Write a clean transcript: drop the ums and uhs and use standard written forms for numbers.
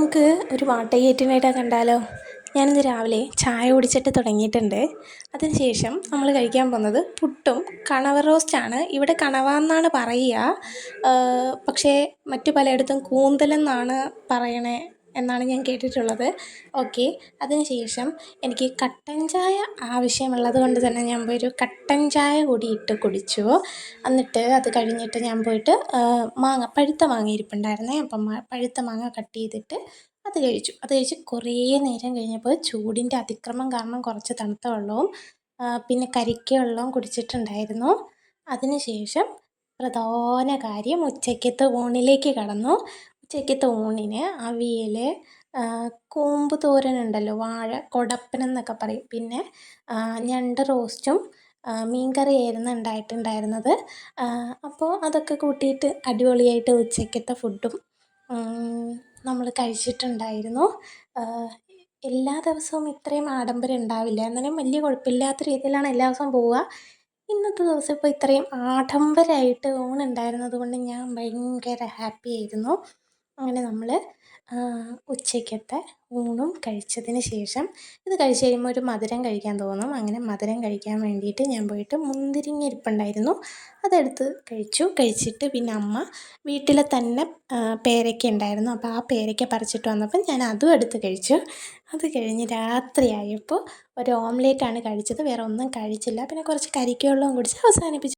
നമുക്ക് ഒരു വാട്ടയ്യാറ്റിനായിട്ട് കണ്ടാലോ? ഞാനിന്ന് രാവിലെ ചായ കുടിച്ചിട്ട് തുടങ്ങിയിട്ടുണ്ട്. അതിനുശേഷം നമ്മൾ കഴിക്കാൻ പോകുന്നത് പുട്ടും കണവ റോസ്റ്റാണ്. ഇവിടെ കണവ എന്നാണ് പറയുക, പക്ഷേ മറ്റു പലയിടത്തും കൂന്തലെന്നാണ് പറയണേ എന്നാണ് ഞാൻ കേട്ടിട്ടുള്ളത്. ഓക്കെ. അതിനുശേഷം എനിക്ക് കട്ടൻ ചായ ആവശ്യമുള്ളത് കൊണ്ട് തന്നെ ഞാൻ പോയൊരു കട്ടൻ ചായ കൂടി ഇട്ട് കുടിച്ചു. എന്നിട്ട് അത് കഴിഞ്ഞിട്ട് ഞാൻ പോയിട്ട് പഴുത്ത മാങ്ങ ഇരിപ്പുണ്ടായിരുന്നേ. അപ്പം പഴുത്ത മാങ്ങ കട്ട് ചെയ്തിട്ട് അത് കഴിച്ച് കുറേ നേരം കഴിഞ്ഞപ്പോൾ ചൂടിൻ്റെ അതിക്രമം കാരണം കുറച്ച് തണുത്ത വെള്ളവും പിന്നെ കരിക്ക് വെള്ളവും കുടിച്ചിട്ടുണ്ടായിരുന്നു. അതിനുശേഷം പ്രധാന കാര്യം ഉച്ചയ്ക്കത്തെ ഊണിലേക്ക് കടന്നു. ഉച്ചയ്ക്കത്തെ ഊണിന് അവിയൽ, കൂമ്പ് തോരനുണ്ടല്ലോ, വാഴ കൊടപ്പനം എന്നൊക്കെ പറയും, പിന്നെ ഞണ്ട് റോസ്റ്റും മീൻ കറിയായിരുന്നു ഉണ്ടായിട്ടുണ്ടായിരുന്നത്. അപ്പോൾ അതൊക്കെ കൂട്ടിയിട്ട് അടിപൊളിയായിട്ട് ഉച്ചയ്ക്കത്തെ ഫുഡും നമ്മൾ കഴിച്ചിട്ടുണ്ടായിരുന്നു. എല്ലാ ദിവസവും ഇത്രയും ആഡംബരം ഉണ്ടാവില്ല, എന്നാലും വലിയ കുഴപ്പമില്ലാത്ത രീതിയിലാണ് എല്ലാ ദിവസവും പോവുക. ഇന്നത്തെ ദിവസം ഇപ്പോൾ ഇത്രയും ആഡംബരമായിട്ട് ഊണുണ്ടായിരുന്നത് കൊണ്ട് ഞാൻ ഭയങ്കര ഹാപ്പി ആയിരുന്നു. അങ്ങനെ നമ്മൾ ഉച്ചയ്ക്കത്തെ ഊണും കഴിച്ചതിന് ശേഷം ഇത് കഴിച്ച് കഴിയുമ്പോൾ ഒരു മധുരം കഴിക്കാൻ തോന്നും. അങ്ങനെ മധുരം കഴിക്കാൻ വേണ്ടിയിട്ട് ഞാൻ പോയിട്ട് മുന്തിരിങ്ങ ഇരിപ്പുണ്ടായിരുന്നു, അതെടുത്ത് കഴിച്ചിട്ട് പിന്നെ അമ്മ വീട്ടിലെ തന്നെ പേരയ്ക്ക ഉണ്ടായിരുന്നു, അപ്പോൾ ആ പേരയ്ക്ക പറിച്ചിട്ട് വന്നപ്പോൾ ഞാൻ അതും എടുത്ത് കഴിച്ചു. അത് കഴിഞ്ഞ് രാത്രിയായപ്പോൾ ഒരു ഓംലേറ്റാണ് കഴിച്ചത്, വേറെ ഒന്നും കഴിച്ചില്ല. പിന്നെ കുറച്ച് കരിക്ക് വെള്ളവും കുടിച്ച് അവസാനിപ്പിച്ചു.